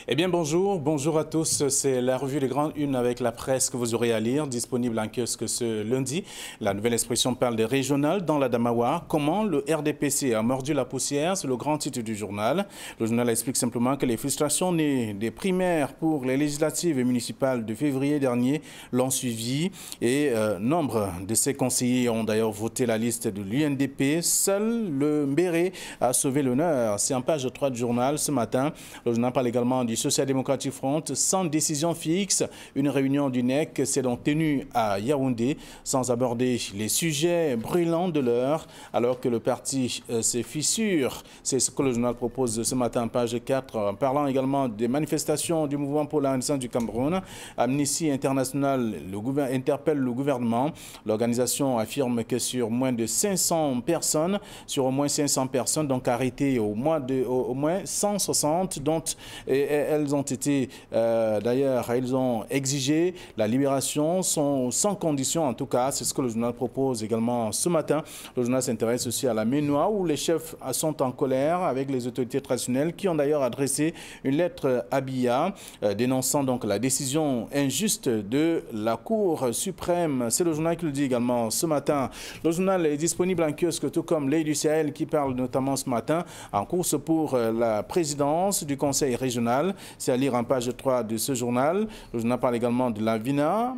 Eh bien bonjour à tous, c'est la revue des grandes unes avec la presse que vous aurez à lire, disponible en kiosque ce lundi. La nouvelle expression parle des régionales dans la Damawa. Comment le RDPC a mordu la poussière, c'est le grand titre du journal. Le journal explique simplement que les frustrations nées des primaires pour les législatives et municipales de février dernier l'ont suivi et nombre de ses conseillers ont d'ailleurs voté la liste de l'UNDP. Seul le Mbéré a sauvé l'honneur. C'est en page 3 du journal ce matin. Le journal parle également du Social-Democratic Front, sans décision fixe. Une réunion du NEC s'est donc tenue à Yaoundé, sans aborder les sujets brûlants de l'heure, alors que le parti se fissure. C'est ce que le journal propose ce matin, page 4, en parlant également des manifestations du mouvement pour la Renaissance du Cameroun. Amnesty International interpelle le gouvernement. L'organisation affirme que sur moins de 500 personnes, donc arrêtées au moins 160, dont elles ont été, d'ailleurs, elles ont exigé la libération sans condition, en tout cas. C'est ce que le journal propose également ce matin. Le journal s'intéresse aussi à la Ménois, où les chefs sont en colère avec les autorités traditionnelles qui ont d'ailleurs adressé une lettre à Biya, dénonçant donc la décision injuste de la Cour suprême. C'est le journal qui le dit également ce matin. Le journal est disponible en kiosque, tout comme l'Œil du Sahel qui parle notamment ce matin en course pour la présidence du Conseil régional. C'est à lire en page 3 de ce journal. Le journal parle également de la Vina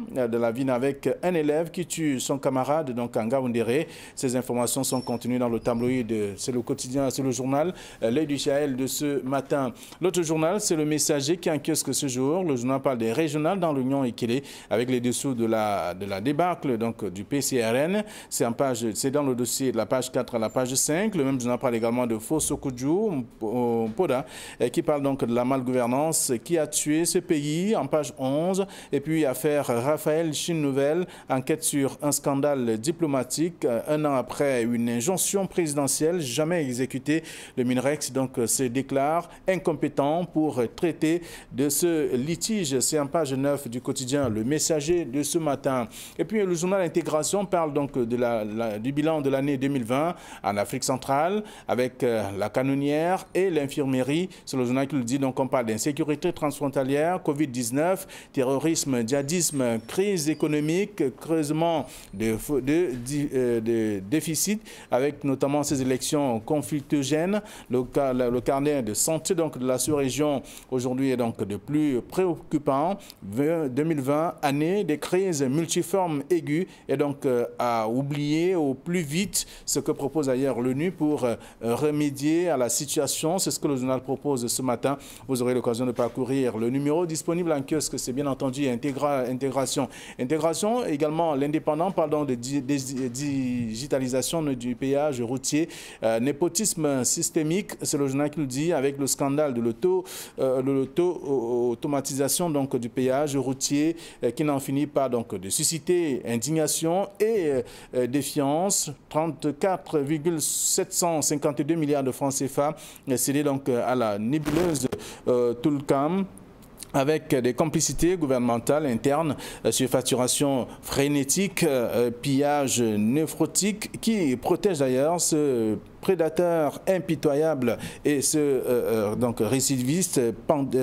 avec un élève qui tue son camarade donc en Ngaoundéré. Ces informations sont contenues dans le tabloïd, c'est le quotidien, c'est le journal L'Œil du Sahel de ce matin. L'autre journal, c'est le Messager qui est en kiosque ce jour. Le journal parle des régionales dans l'Union Ikélé avec les dessous de la débâcle donc du PCRN. C'est dans le dossier de la page 4 à la page 5. Le même journal parle également de Fosso-Koudjou, Poda, qui parle donc de la malgouvernance qui a tué ce pays en page 11. Et puis affaire Raphaël Chine Nouvelle, enquête sur un scandale diplomatique. Un an après une injonction présidentielle jamais exécutée, le Minrex donc se déclare incompétent pour traiter de ce litige. C'est en page 9 du quotidien Le Messager de ce matin. Et puis le journal Intégration parle donc du bilan de l'année 2020 en Afrique centrale avec la canonnière et l'infirmerie. C'est le journal qui le dit. Donc on parle d'insécurité transfrontalière, Covid-19, terrorisme, djihadisme, crise économique, creusement de déficit avec notamment ces élections conflictogènes. Le carnet de santé donc de la sous-région aujourd'hui est donc de plus préoccupant. 2020, année des crises multiformes aiguës, et donc à oublier au plus vite ce que propose d'ailleurs l'ONU pour remédier à la situation. C'est ce que le journal propose ce matin. Vous aurez l'occasion de parcourir le numéro disponible en kiosque, c'est bien entendu Intégration. Intégration également, l'Indépendant, pardon, de digitalisation du péage routier, népotisme systémique, c'est le journal qui le dit, avec le scandale de l'automatisation donc du péage routier qui n'en finit pas donc de susciter indignation et défiance. 34,752 milliards de francs CFA cédés donc à la nébuleuse Toulcam, avec des complicités gouvernementales internes, surfacturation frénétique, pillage néphrotique qui protège d'ailleurs ce prédateur impitoyable et ce donc récidiviste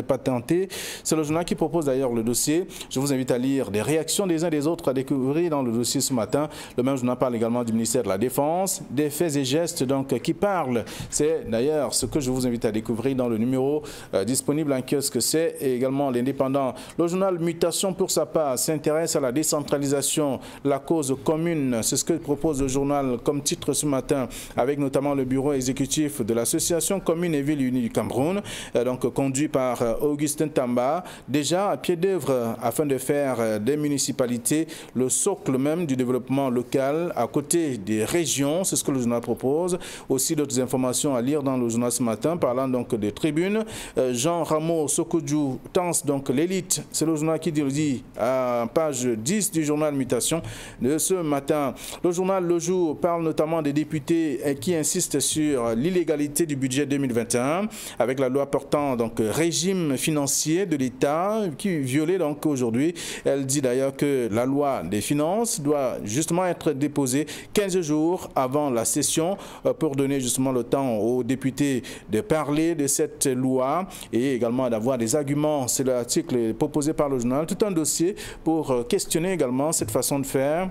patenté. C'est le journal qui propose d'ailleurs le dossier. Je vous invite à lire des réactions des uns et des autres à découvrir dans le dossier ce matin. Le même journal parle également du ministère de la Défense, des faits et gestes donc qui parlent. C'est d'ailleurs ce que je vous invite à découvrir dans le numéro disponible en kiosque. C'est également l'Indépendant. Le journal Mutation pour sa part s'intéresse à la décentralisation, la cause commune. C'est ce que propose le journal comme titre ce matin, avec notamment le bureau exécutif de l'association Communes et Villes Unies du Cameroun, donc conduit par Augustin Tamba, déjà à pied d'œuvre afin de faire des municipalités le socle même du développement local à côté des régions. C'est ce que le journal propose. Aussi d'autres informations à lire dans le journal ce matin, parlant donc des tribunes. Jean Rameau Sokodjou tense donc l'élite. C'est le journal qui dit à page 10 du journal Mutation de ce matin. Le journal Le Jour parle notamment des députés qui insistent insiste sur l'illégalité du budget 2021 avec la loi portant donc régime financier de l'État qui violait donc aujourd'hui. Elle dit d'ailleurs que la loi des finances doit justement être déposée 15 jours avant la session pour donner justement le temps aux députés de parler de cette loi et également d'avoir des arguments. C'est l'article proposé par le journal, tout un dossier pour questionner également cette façon de faire.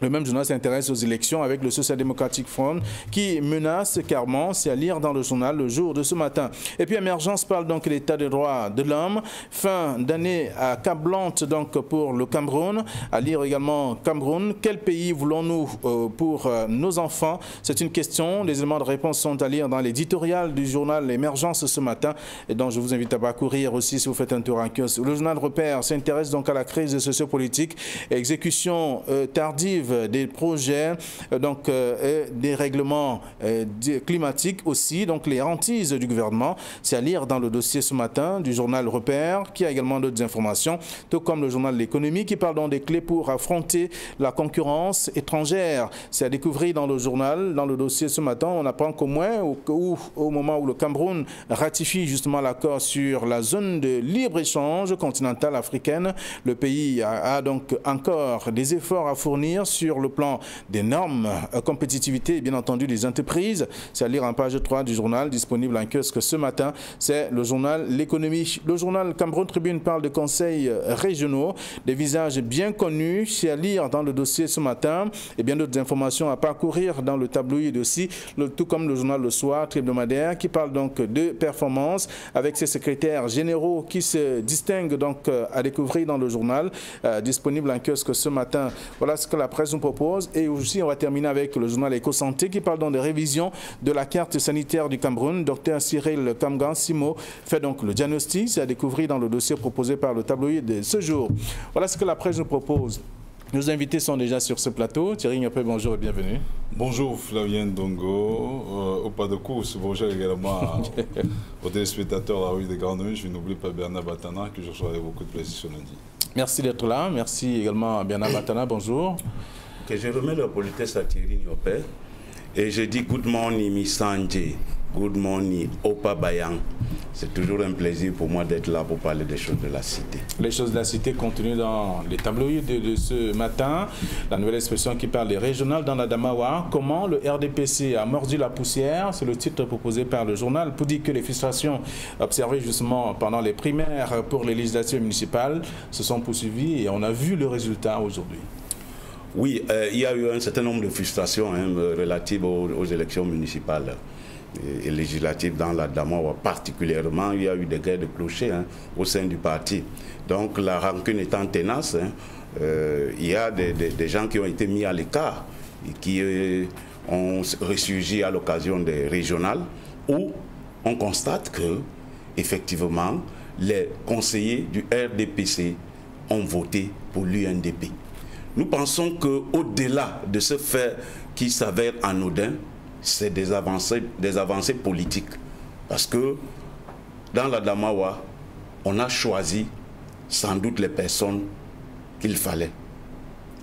Le même journal s'intéresse aux élections avec le Social Democratic Front qui menace carrément, c'est à lire dans le journal le jour de ce matin. Et puis Émergence parle donc de l'état des droits de l'homme. Fin d'année accablante donc pour le Cameroun. À lire également Cameroun. Quel pays voulons-nous pour nos enfants? C'est une question. Les éléments de réponse sont à lire dans l'éditorial du journal Émergence ce matin et donc je vous invite à parcourir aussi si vous faites un tour en kiosque. Le journal Repère s'intéresse donc à la crise sociopolitique, exécution tardive des projets, donc des règlements climatiques aussi, donc les hantises du gouvernement. C'est à lire dans le dossier ce matin du journal Repère, qui a également d'autres informations, tout comme le journal L'économie qui parle donc des clés pour affronter la concurrence étrangère. C'est à découvrir dans le journal, dans le dossier ce matin. On apprend qu'au moins au moment où le Cameroun ratifie justement l'accord sur la zone de libre-échange continentale africaine, le pays a donc encore des efforts à fournir sur le plan des normes, compétitivité et bien entendu des entreprises. C'est à lire en page 3 du journal disponible en kiosque ce matin. C'est le journal L'économie. Le journal Cameroun Tribune parle de conseils régionaux, des visages bien connus. C'est à lire dans le dossier ce matin et bien d'autres informations à parcourir dans le tabloïd aussi, tout comme le journal Le Soir hebdomadaire qui parle donc de performance avec ses secrétaires généraux qui se distinguent donc à découvrir dans le journal disponible en kiosque ce matin. Voilà ce que la presse nous propose. Et aussi, on va terminer avec le journal Éco-Santé qui parle donc de révision de la carte sanitaire du Cameroun. Dr Cyril Kamgan Simo fait donc le diagnostic. C'est à découvrir dans le dossier proposé par le tabloïd de ce jour. Voilà ce que la presse nous propose. Nos invités sont déjà sur ce plateau. Thierry Ngapé, bonjour et bienvenue. Bonjour Flavien Dongo, au pas de course. Bonjour également aux téléspectateurs de la rue des Grandes Nuits. Je n'oublie pas Bernard Batana que je reçois avec beaucoup de plaisir ce lundi. Merci d'être là. Merci également à Bernard Batana. Bonjour. Que je remets la politesse à Thierry Ngapé et je dis good morning Misanje, good morning Opa Bayang. C'est toujours un plaisir pour moi d'être là pour parler des choses de la cité. Les choses de la cité contenues dans les tabloïds de ce matin. La nouvelle expression qui parle des régionales dans la Damawa. Comment le RDPC a mordu la poussière? C'est le titre proposé par le journal pour dire que les frustrations observées justement pendant les primaires pour les législatives municipales se sont poursuivies et on a vu le résultat aujourd'hui. Oui, il y a eu un certain nombre de frustrations relatives aux élections municipales et législatives dans la Damawa. Particulièrement, il y a eu des guerres de clochers au sein du parti. Donc la rancune étant tenace, il y a des gens qui ont été mis à l'écart et qui ont ressurgi à l'occasion des régionales où on constate que, effectivement, les conseillers du RDPC ont voté pour l'UNDP. Nous pensons qu'au-delà de ce fait qui s'avère anodin, c'est des avancées politiques. Parce que dans la Damawa, on a choisi sans doute les personnes qu'il fallait.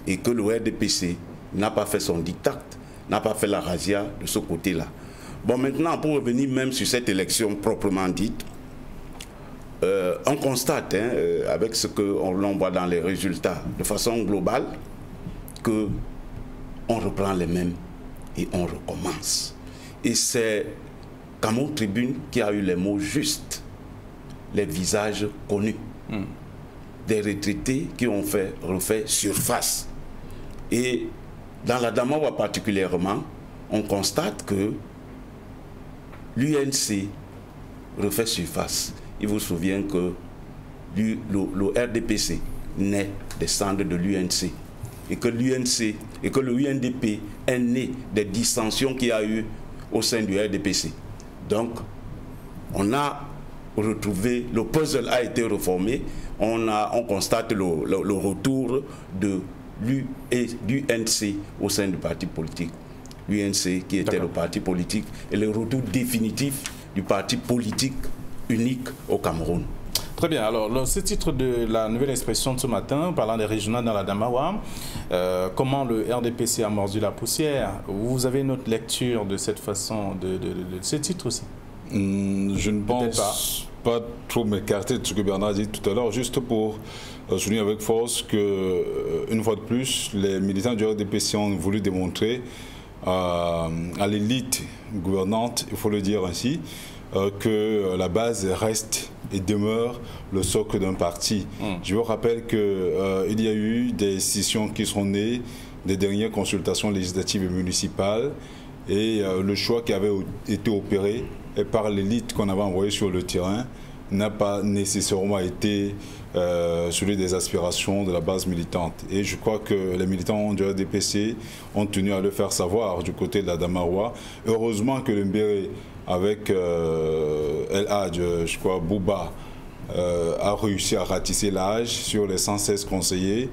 Et que le RDPC n'a pas fait son diktat, n'a pas fait la razzia de ce côté-là. Bon, maintenant, pour revenir même sur cette élection proprement dite, on constate, avec ce que l'on voit dans les résultats, de façon globale, qu'on reprend les mêmes et on recommence. Et c'est Cameroun Tribune qui a eu les mots justes, les visages connus, des retraités qui ont refait surface. Et dans la Damawa particulièrement, on constate que l'UNC refait surface. Il vous souvient que le RDPC naît des cendres de l'UNC et que l'UNC et que le UNDP est né des dissensions qu'il y a eu au sein du RDPC. Donc, on a retrouvé, le puzzle a été reformé, on constate le retour de l'UNC au sein du parti politique. L'UNC qui était le parti politique et le retour définitif du parti politique unique au Cameroun. Très bien. Alors, ce titre de la nouvelle expression de ce matin, parlant des régionales dans la Damawa, comment le RDPC a mordu la poussière. Vous avez une autre lecture de cette façon, de ce titre aussi? Je ne pense pas trop m'écarter de ce que Bernard a dit tout à l'heure, juste pour souligner avec force que, une fois de plus, les militants du RDPC ont voulu démontrer à l'élite gouvernante, il faut le dire ainsi, que la base reste et demeure le socle d'un parti. Je vous rappelle qu'il y a eu des décisions qui sont nées des dernières consultations législatives et municipales et le choix qui avait été opéré par l'élite qu'on avait envoyée sur le terrain n'a pas nécessairement été celui des aspirations de la base militante. Et je crois que les militants du RDPC ont tenu à le faire savoir du côté de la Damawa. Heureusement que le Mbéré, avec El Hadj, je crois, Bouba, a réussi à ratisser l'âge. Sur les 116 conseillers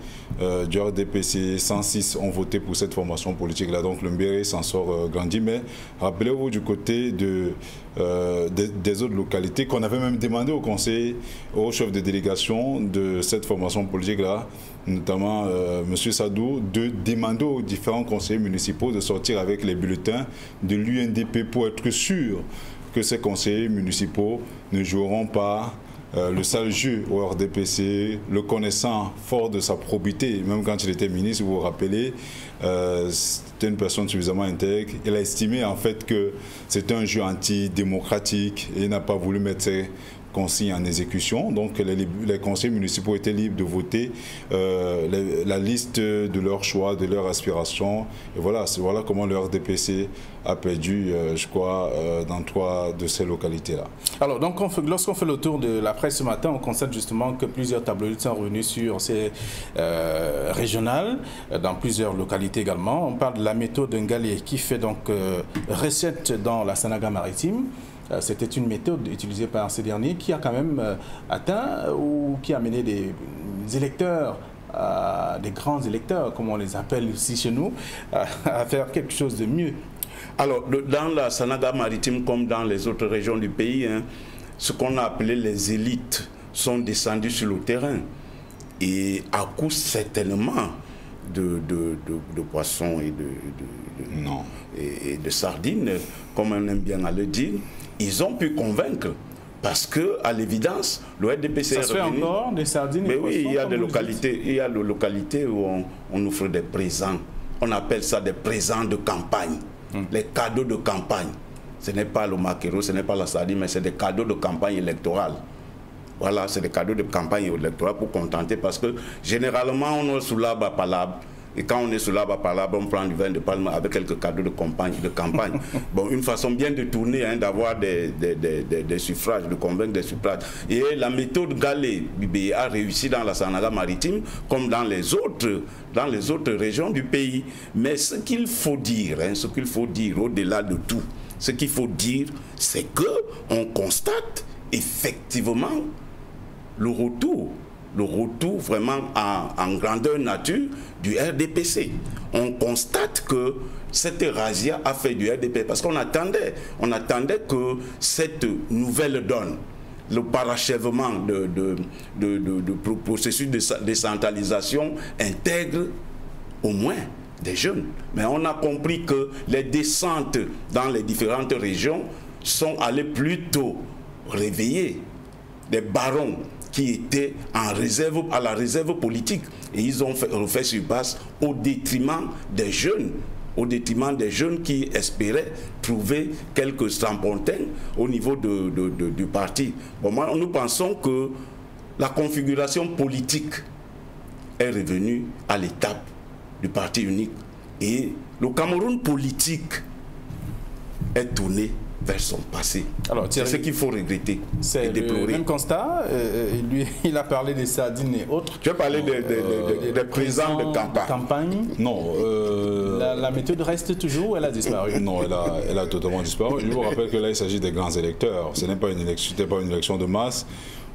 du RDPC, 106 ont voté pour cette formation politique-là. Donc le Mbéré s'en sort grandi. Mais rappelez-vous du côté des autres localités qu'on avait même demandé au conseil, au chef de délégation de cette formation politique-là, notamment M. Sadou, de demander aux différents conseillers municipaux de sortir avec les bulletins de l'UNDP pour être sûr que ces conseillers municipaux ne joueront pas le sale jeu au RDPC, le connaissant fort de sa probité, même quand il était ministre, vous vous rappelez, c'était une personne suffisamment intègre. Il a estimé en fait que c'était un jeu antidémocratique et il n'a pas voulu mettre ses consignes en exécution. Donc les conseils municipaux étaient libres de voter la liste de leur choix, de leur aspiration. Et voilà comment le RDPC a perdu, je crois, dans 3 de ces localités-là. Alors, donc, lorsqu'on fait le tour de la presse ce matin, on constate justement que plusieurs tabloïds sont revenus sur ces régionales, dans plusieurs localités également. On parle de la méthode Ngalé qui fait donc recette dans la Sanaga maritime. C'était une méthode utilisée par ces derniers qui a quand même atteint ou qui a mené des électeurs, des grands électeurs, comme on les appelle ici chez nous, à faire quelque chose de mieux. Alors, dans la Sanaga maritime, comme dans les autres régions du pays, ce qu'on a appelé les élites sont descendues sur le terrain. Et à coup certainement de poissons et de sardines, comme on aime bien à le dire, ils ont pu convaincre. Parce que, à l'évidence, le RDPC ça se fait encore des sardines. Mais oui, il y a des localités où on offre des présents. On appelle ça des présents de campagne. Les cadeaux de campagne. Ce n'est pas le maquereau, ce n'est pas la sardine, mais c'est des cadeaux de campagne électorale. Voilà, c'est des cadeaux de campagne électorale pour contenter, parce que généralement, on est sous l'arbre à palabre. Et quand on est sous l'arbre à palabre, on prend du vin de palme avec quelques cadeaux de campagne. Bon, une façon bien de tourner, d'avoir des suffrages, de convaincre des suffrages. Et la méthode Galé a réussi dans la Sanaga maritime, comme dans les autres régions du pays. Mais ce qu'il faut dire, au-delà de tout, ce qu'il faut dire, c'est qu'on constate effectivement le retour vraiment en grandeur nature du RDPC. On constate que cette razzia a fait du RDPC, parce qu'on attendait que cette nouvelle donne, le parachèvement de processus de décentralisation intègre au moins des jeunes. Mais on a compris que les descentes dans les différentes régions sont allées plutôt réveiller des barons qui étaient à la réserve politique. Et ils ont refait surpasse au détriment des jeunes qui espéraient trouver quelques strapontins au niveau du parti. Bon, nous pensons que la configuration politique est revenue à l'étape du parti unique. Et le Cameroun politique est tourné vers son passé. C'est ce qu'il faut regretter et déplorer. C'est le même constat. Lui, il a parlé des sardines et autres. Tu as parlé des présents de campagne. Non. La méthode reste toujours ou elle a disparu? Non, elle a totalement disparu. Je vous rappelle que là, il s'agit des grands électeurs. Ce n'est pas une élection de masse.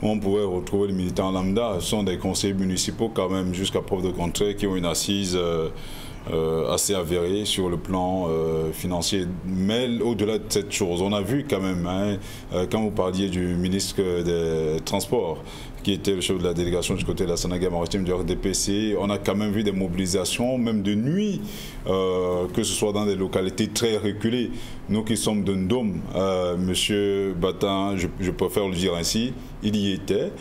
On pourrait retrouver les militants lambda. Ce sont des conseillers municipaux quand même, jusqu'à preuve de contraire, qui ont une assise assez avéré sur le plan financier. Mais au-delà de cette chose, on a vu quand même, hein, quand vous parliez du ministre des Transports, qui était le chef de la délégation du côté de la Sénégal maritime du RDPC, on a quand même vu des mobilisations, même de nuit, que ce soit dans des localités très reculées. Nous qui sommes d'un dôme, M. Batin, je préfère le dire ainsi, il y était.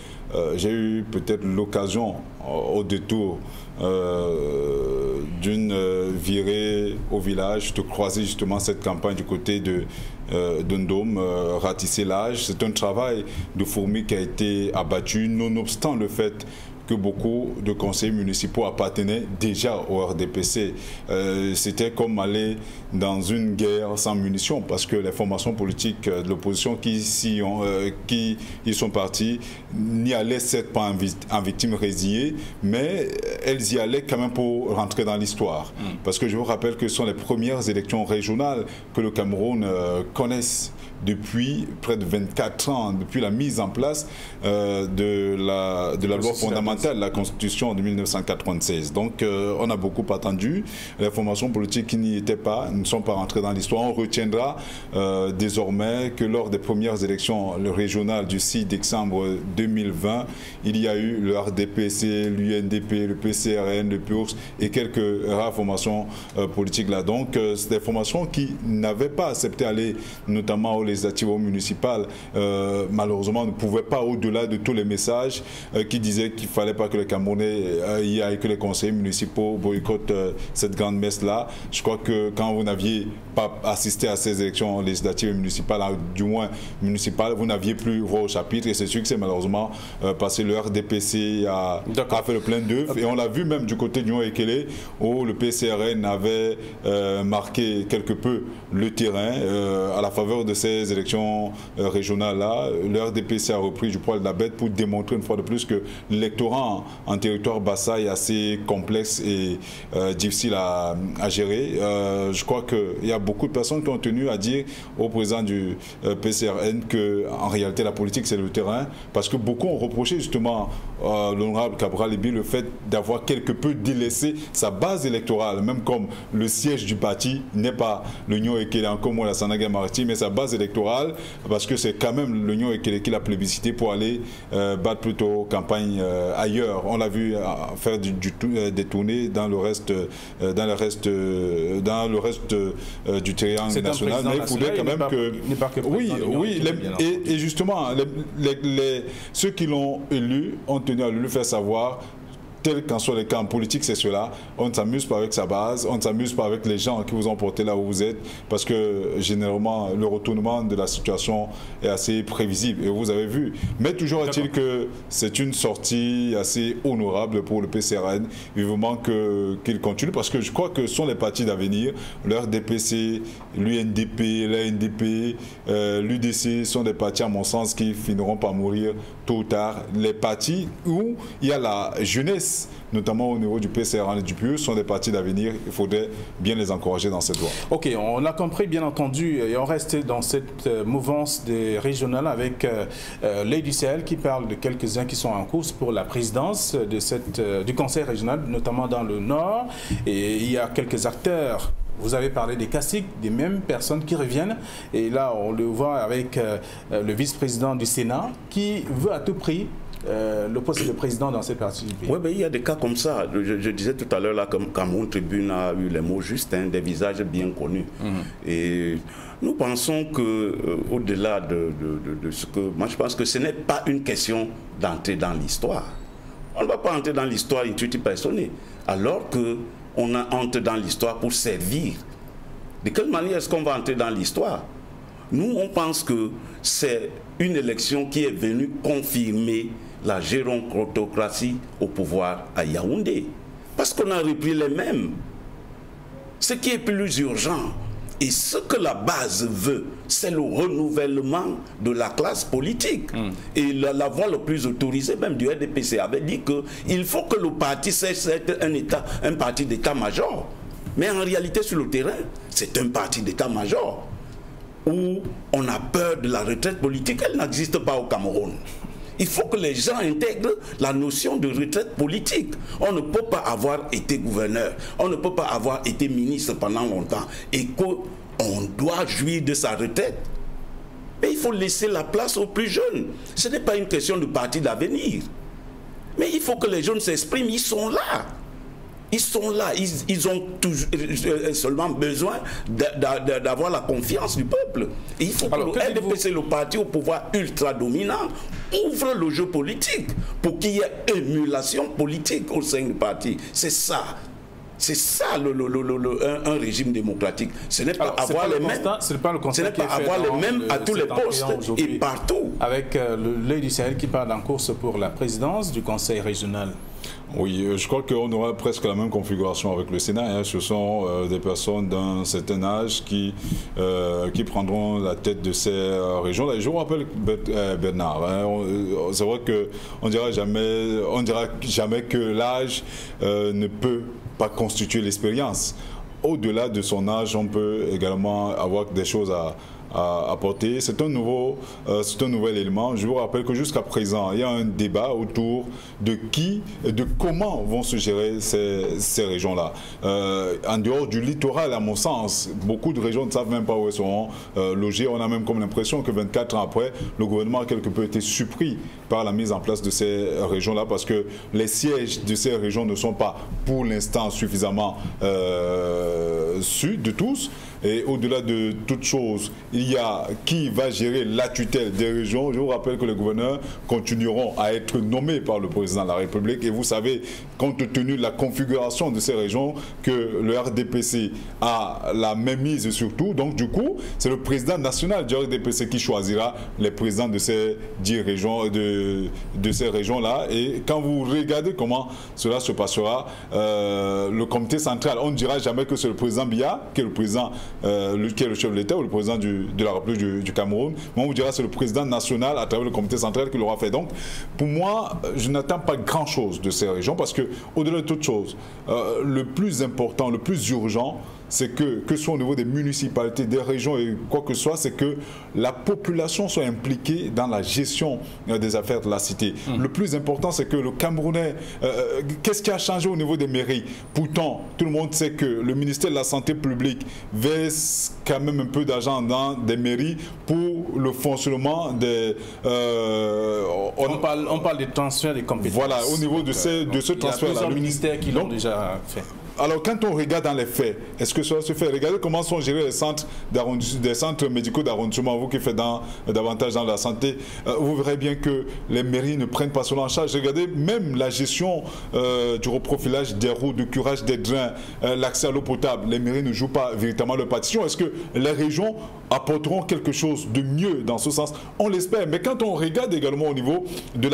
J'ai eu peut-être l'occasion, au détour d'une virée au village, de croiser justement cette campagne du côté de Dôme, ratisser l'âge. C'est un travail de fourmi qui a été abattu, nonobstant le fait que beaucoup de conseillers municipaux appartenaient déjà au RDPC. C'était comme aller dans une guerre sans munitions, parce que les formations politiques de l'opposition qui y sont parties n'y allaient certes pas en victimes résiliées, mais elles y allaient quand même pour rentrer dans l'histoire. Parce que je vous rappelle que ce sont les premières élections régionales que le Cameroun connaisse depuis près de 24 ans, depuis la mise en place de la loi fondamentale, la Constitution de 1996. Donc on a beaucoup attendu. Les formations politiques qui n'y étaient pas ne sont pas rentrées dans l'histoire. On retiendra désormais que lors des premières élections régionales du 6 décembre 2020, il y a eu le RDPC, l'UNDP, le PCRN, le PURS et quelques rares formations politiques là. Donc c'est des formations qui n'avaient pas accepté d'aller notamment aux législatives municipales, malheureusement ne pouvaient pas, au-delà de tous les messages qui disaient qu'il ne fallait pas que les Camerounais y aillent, que les conseillers municipaux boycottent cette grande messe-là. Je crois que quand vous n'aviez pas assisté à ces élections législatives et municipales, du moins municipales, vous n'aviez plus voix au chapitre, et c'est sûr que c'est malheureusement passé. Le RDPC a fait le plein d'œufs, et on l'a vu même du côté du Ekele, où le PCRN avait marqué quelque peu le terrain à la faveur de ces élections régionales-là. Le RDPC a repris du poil de la bête pour démontrer une fois de plus que l'électorat en territoire Bassa est assez complexe et difficile à gérer. Je crois qu'il y a beaucoup de personnes qui ont tenu à dire au président du PCRN qu'en réalité la politique c'est le terrain, parce que beaucoup ont reproché justement l'honorable Cabral Libi le fait d'avoir quelque peu délaissé sa base électorale, même comme le siège du parti n'est pas l'Union Ekele, encore moins la Sénégal maritime, mais sa base électorale, parce que c'est quand même l'Union Ekele qui l'a plébiscité pour aller battre plutôt campagne ailleurs. On l'a vu faire des tournées dans le reste du triangle national, mais il faudrait quand même que... Oui, et justement, ceux qui l'ont élu ont tenu à lui faire savoir, tel qu'en soit les cas en politique, c'est cela. On ne s'amuse pas avec sa base, on ne s'amuse pas avec les gens qui vous ont porté là où vous êtes, parce que généralement, le retournement de la situation est assez prévisible, et vous avez vu. Mais toujours est-il que c'est une sortie assez honorable pour le PCRN, vivement qu'il continue, parce que je crois que ce sont les partis d'avenir. Le RDPC, l'UNDP, l'ANDP, l'UDC sont des partis, à mon sens, qui finiront par mourir tôt ou tard. Les partis où il y a la jeunesse, notamment au niveau du PCRN et du PUR, sont des partis d'avenir. Il faudrait bien les encourager dans cette voie. Ok, on a compris, bien entendu, et on reste dans cette mouvance des régionales avec Lady Sahel qui parle de quelques-uns qui sont en course pour la présidence de du conseil régional, notamment dans le Nord. Et il y a quelques acteurs. Vous avez parlé des caciques, des mêmes personnes qui reviennent. Et là, on le voit avec le vice-président du Sénat qui veut à tout prix le poste de président dans ces parties du pays. Oui, mais il y a des cas comme ça. Je disais tout à l'heure, là, comme Cameroun Tribune a eu les mots justes, hein, des visages bien connus. Et nous pensons qu'au-delà de ce que... Moi, je pense que ce n'est pas une question d'entrer dans l'histoire. On ne va pas entrer dans l'histoire intuitive personnelle, alors qu'on entre dans l'histoire pour servir. De quelle manière est-ce qu'on va entrer dans l'histoire? Nous, on pense que c'est une élection qui est venue confirmer la gérontocratie au pouvoir à Yaoundé. Parce qu'on a repris les mêmes. Ce qui est plus urgent et ce que la base veut, c'est le renouvellement de la classe politique. Et la voix la plus autorisée, même du RDPC, avait dit qu'il faut que le parti cesse d'être un parti d'état-major. Mais en réalité, sur le terrain, c'est un parti d'état-major où on a peur de la retraite politique. Elle n'existe pas au Cameroun. Il faut que les gens intègrent la notion de retraite politique. On ne peut pas avoir été gouverneur, on ne peut pas avoir été ministre pendant longtemps et qu'on doit jouir de sa retraite. Mais il faut laisser la place aux plus jeunes. Ce n'est pas une question de parti d'avenir. Mais il faut que les jeunes s'expriment, ils sont là. Ils sont là, ils ont seulement besoin d'avoir la confiance du peuple. Et il faut que le RDPC, le parti au pouvoir ultra dominant, ouvre le jeu politique pour qu'il y ait émulation politique au sein du parti. C'est ça. C'est ça un régime démocratique. Ce n'est pas avoir les mêmes, à tous les postes et partout. Avec l'œil du Sahel qui part en course pour la présidence du Conseil régional. Oui, je crois qu'on aura presque la même configuration avec le Sénat. Hein. Ce sont des personnes d'un certain âge qui prendront la tête de ces régions. Je vous rappelle Bernard, hein, c'est vrai qu'on dira jamais que l'âge ne peut pas constituer l'expérience. Au-delà de son âge, on peut également avoir des choses à apporter. C'est un nouvel élément. Je vous rappelle que jusqu'à présent, il y a un débat autour de qui et de comment vont se gérer ces régions-là. En dehors du littoral, à mon sens, beaucoup de régions ne savent même pas où elles seront logées. On a même comme l'impression que 24 ans après, le gouvernement a quelque peu été surpris par la mise en place de ces régions-là parce que les sièges de ces régions ne sont pas pour l'instant suffisamment su de tous. Et au-delà de toute chose, il y a qui va gérer la tutelle des régions. Je vous rappelle que les gouverneurs continueront à être nommés par le président de la République. Et vous savez, compte tenu de la configuration de ces régions, que le RDPC a la même mise sur tout. Donc du coup, c'est le président national du RDPC qui choisira les présidents de ces 10 régions, de ces régions-là. Et quand vous regardez comment cela se passera, le comité central, on ne dira jamais que c'est le président Biya, qui est le président qui est le chef de l'État ou le président de la République du Cameroun, mais on vous dira c'est le président national à travers le comité central qui l'aura fait. Donc, pour moi, je n'attends pas grand-chose de ces régions parce que, au-delà de toute chose, le plus important, le plus urgent, c'est que ce soit au niveau des municipalités, des régions et quoi que ce soit, c'est que la population soit impliquée dans la gestion des affaires de la cité. Le plus important, c'est que le Camerounais, qu'est-ce qui a changé au niveau des mairies? Pourtant, tout le monde sait que le ministère de la Santé publique verse quand même un peu d'argent dans des mairies pour le fonctionnement des... on parle des transferts des compétences. Voilà, au niveau de ce transfert-là. Il y a plusieurs ministères qui l'ont déjà fait. Alors, quand on regarde dans les faits, est-ce que cela se fait? Regardez comment sont gérés les centres médicaux d'arrondissement. Vous qui faites davantage dans la santé, vous verrez bien que les mairies ne prennent pas cela en charge. Regardez même la gestion du reprofilage des routes, du curage des drains, l'accès à l'eau potable. Les mairies ne jouent pas véritablement leur partition. Est-ce que les régions apporteront quelque chose de mieux dans ce sens? On l'espère. Mais quand on regarde également au niveau de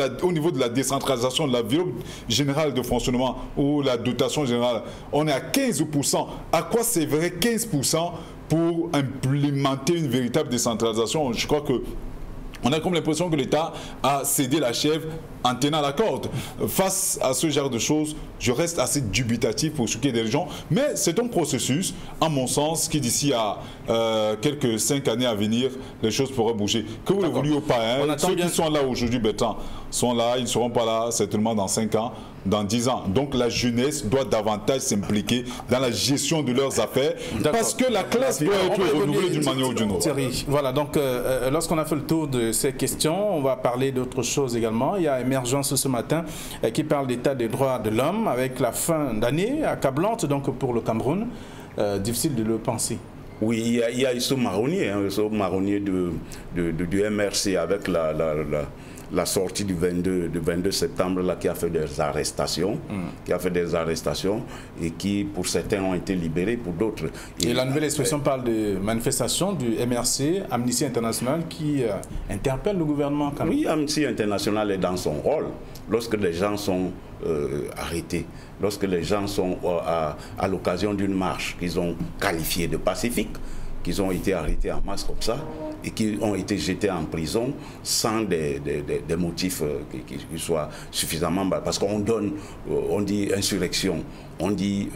la décentralisation, de la violence générale de fonctionnement ou la dotation générale, on est à 15%. À quoi c'est vrai 15% pour implémenter une véritable décentralisation? Je crois que on a comme l'impression que l'État a cédé la chèvre en tenant la corde. Face à ce genre de choses, je reste assez dubitatif pour ce qui est des régions. Mais c'est un processus, à mon sens, qui d'ici à quelques 5 années à venir, les choses pourraient bouger. Que vous le vouliez ou pas, hein, ceux qui sont là aujourd'hui, Bertrand, sont là, ils ne seront pas là certainement dans 5 ans, dans 10 ans. Donc la jeunesse doit davantage s'impliquer dans la gestion de leurs affaires parce que la classe doit être renouvelée d'une manière ou d'une autre. Voilà, donc lorsqu'on a fait le tour de ces questions, on va parler d'autres choses également. Il y a Émergence ce matin qui parle d'état des droits de l'homme avec la fin d'année accablante donc pour le Cameroun. Difficile de le penser. Oui, il y a ce marronnier du MRC avec la sortie du 22 septembre là, qui a fait des arrestations, et qui pour certains ont été libérés, pour d'autres. Et la nouvelle expression parle de manifestation du MRC, Amnesty International, qui interpelle le gouvernement. Oui, Amnesty International est dans son rôle. Lorsque les gens sont arrêtés, lorsque les gens sont à l'occasion d'une marche qu'ils ont qualifiée de pacifique, qu'ils ont été arrêtés en masse comme ça, et qui ont été jetés en prison sans des motifs qui soient suffisamment... Parce qu'on dit insurrection, on dit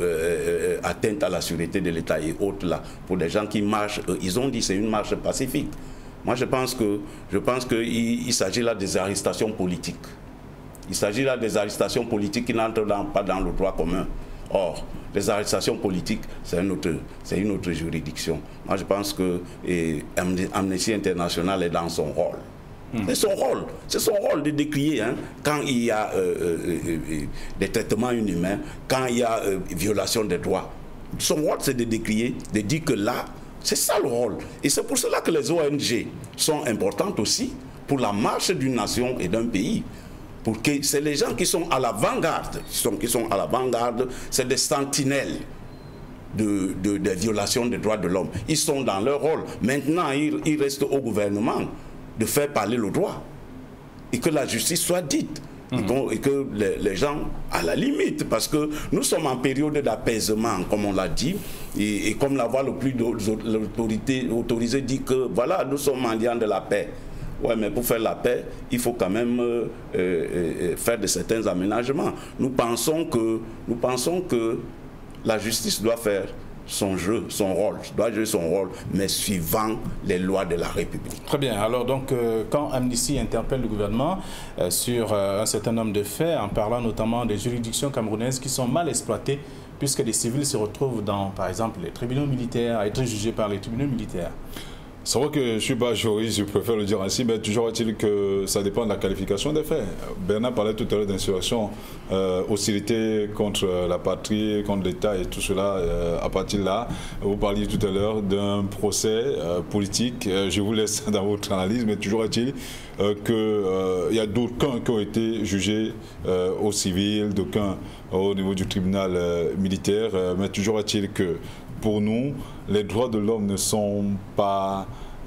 atteinte à la sûreté de l'État et autres là. Pour des gens qui marchent, ils ont dit c'est une marche pacifique. Moi, je pense qu'il s'agit là des arrestations politiques. Il s'agit là des arrestations politiques qui n'entrent pas dans le droit commun. Or, les arrestations politiques, c'est une autre juridiction. Moi, je pense que Amnesty International est dans son rôle. C'est son rôle de décrier quand il y a des traitements inhumains, quand il y a violation des droits. Son rôle, c'est de décrier, de dire que là, c'est ça le rôle. Et c'est pour cela que les ONG sont importantes aussi pour la marche d'une nation et d'un pays. Pour que c'est les gens qui sont à l'avant-garde, c'est des sentinelles des violations des droits de l'homme. Ils sont dans leur rôle. Maintenant, il reste au gouvernement de faire parler le droit et que la justice soit dite. Et que les gens, à la limite, parce que nous sommes en période d'apaisement, comme on l'a dit, et comme la voix le plus autorisée dit que voilà, nous sommes mendiants de la paix. Ouais, mais pour faire la paix, il faut quand même faire de certains aménagements. Nous pensons que la justice doit faire son jeu, son rôle, doit jouer son rôle, mais suivant les lois de la République. Très bien. Alors donc, quand Amnesty interpelle le gouvernement sur un certain nombre de faits, en parlant notamment des juridictions camerounaises qui sont mal exploitées, puisque les civils se retrouvent dans, par exemple, les tribunaux militaires, à être jugés par les tribunaux militaires. C'est vrai que je ne suis pas juriste, je préfère le dire ainsi, mais toujours est-il que ça dépend de la qualification des faits. Bernard parlait tout à l'heure d'insurrection, hostilité contre la patrie, contre l'État et tout cela. À partir de là, vous parliez tout à l'heure d'un procès politique. Je vous laisse dans votre analyse, mais toujours est-il qu'il y a d'aucuns qui ont été jugés au civil, d'aucuns au niveau du tribunal militaire, mais toujours est-il que pour nous, les droits de l'homme ne sont pas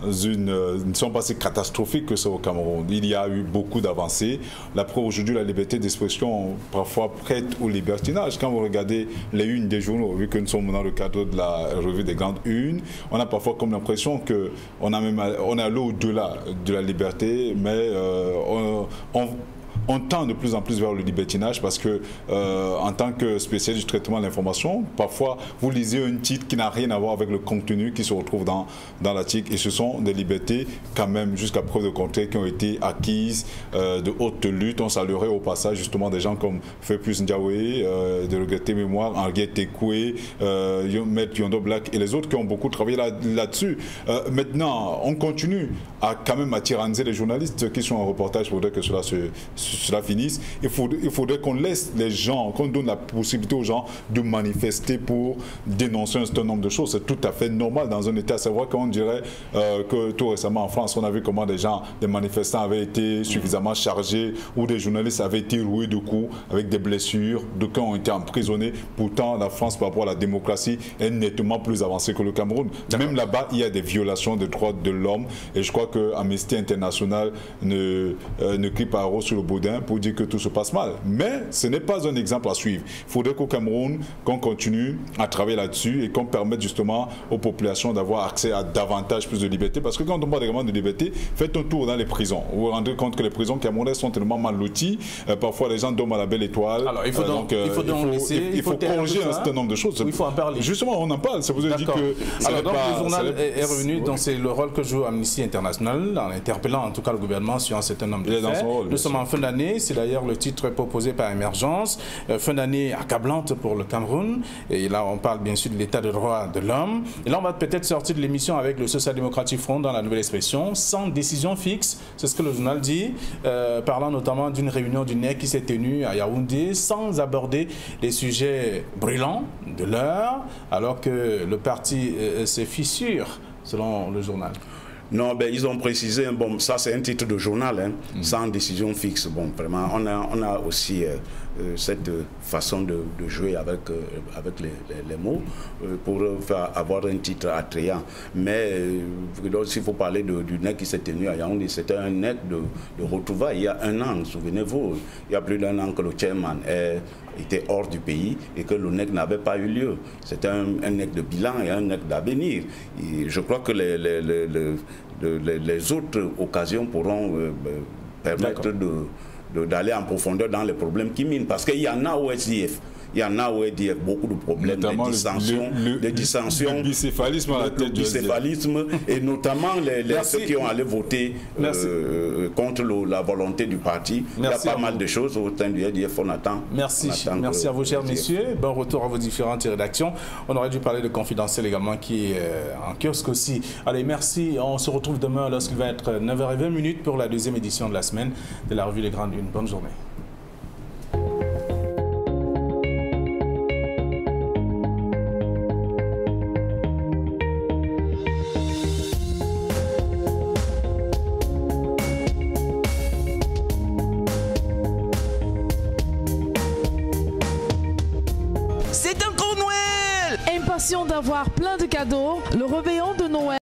si catastrophiques que ça au Cameroun. Il y a eu beaucoup d'avancées. La preuve aujourd'hui, la liberté d'expression parfois prête au libertinage. Quand vous regardez les unes des journaux, vu que nous sommes dans le cadre de la revue des grandes unes, on a parfois comme l'impression qu'on est allé au-delà de la liberté, mais on tend de plus en plus vers le libertinage parce que, en tant que spécialiste du traitement de l'information, parfois vous lisez un titre qui n'a rien à voir avec le contenu qui se retrouve dans l'article, et ce sont des libertés, quand même, jusqu'à preuve de contraire, qui ont été acquises de haute lutte. On saluerait au passage justement des gens comme Fepus Ndiawe, de regretter mémoire, Henriette Tekoué, Maître Yondo Black et les autres qui ont beaucoup travaillé là-dessus. Maintenant, on continue à quand même à tyranniser les journalistes qui sont en reportage. Il faudrait que cela finisse. Il faudrait qu'on laisse les gens, qu'on donne la possibilité aux gens de manifester pour dénoncer un certain nombre de choses. C'est tout à fait normal dans un État. C'est vrai qu'on dirait que tout récemment en France, on a vu comment des manifestants avaient été suffisamment chargés, ou des journalistes avaient été roués de coups avec des blessures, d'aucuns ont été emprisonnés. Pourtant, la France, par rapport à la démocratie, est nettement plus avancée que le Cameroun. Même là-bas, il y a des violations des droits de l'homme, et je crois que Amnesty International ne crie pas sur le boudin pour dire que tout se passe mal. Mais ce n'est pas un exemple à suivre. Il faudrait qu'au Cameroun, qu'on continue à travailler là-dessus et qu'on permette justement aux populations d'avoir accès à davantage plus de liberté. Parce que quand on parle vraiment de liberté, faites un tour dans les prisons. Vous vous rendez compte que les prisons camerounaises sont tellement mal loties. Parfois, les gens dorment à la belle étoile. Alors, il faut corriger un certain nombre de choses. Il faut en parler. Justement, on en parle. Ça vous a dit que... Alors, donc, le journal est revenu. Donc, c'est le rôle que joue Amnesty International, en interpellant en tout cas le gouvernement sur un certain nombre de faits. Nous sommes en fin d'année. C'est d'ailleurs le titre proposé par Émergence. Fin d'année accablante pour le Cameroun. Et là, on parle bien sûr de l'état de droit de l'homme. Et là, on va peut-être sortir de l'émission avec le Social Democratic Front dans la nouvelle expression, sans décision fixe. C'est ce que le journal dit, parlant notamment d'une réunion du NEC qui s'est tenue à Yaoundé, sans aborder les sujets brûlants de l'heure, alors que le parti se fissure, selon le journal. Non, ben, ils ont précisé, bon, ça c'est un titre de journal, sans décision fixe. Bon, vraiment, on a aussi cette façon de jouer avec les mots pour avoir un titre attrayant. Mais s'il faut parler du NEC qui s'est tenu à Yaoundé, c'était un NEC de retrouvailles il y a un an, souvenez-vous. Il y a plus d'un an que le chairman était hors du pays et que le NEC n'avait pas eu lieu. C'était un NEC de bilan et un NEC d'avenir. Je crois que les autres occasions pourront permettre d'aller en profondeur dans les problèmes qui minent. Parce qu'il y en a au SDF. il y en a où il y a beaucoup de problèmes, notamment des dissensions, le bicéphalisme à la tête du bicéphalisme, et notamment ceux qui ont allé voter contre la volonté du parti. Il y a pas mal de choses au sein du RDF, on attend. Merci à vous, chers messieurs. Bon retour à vos différentes rédactions. On aurait dû parler de Confidentiel également, qui est en kiosque aussi. Allez, merci. On se retrouve demain lorsqu'il va être 9h20 pour la deuxième édition de la semaine de la revue Les Grandes Lunes. Bonne journée. D'avoir plein de cadeaux, le réveil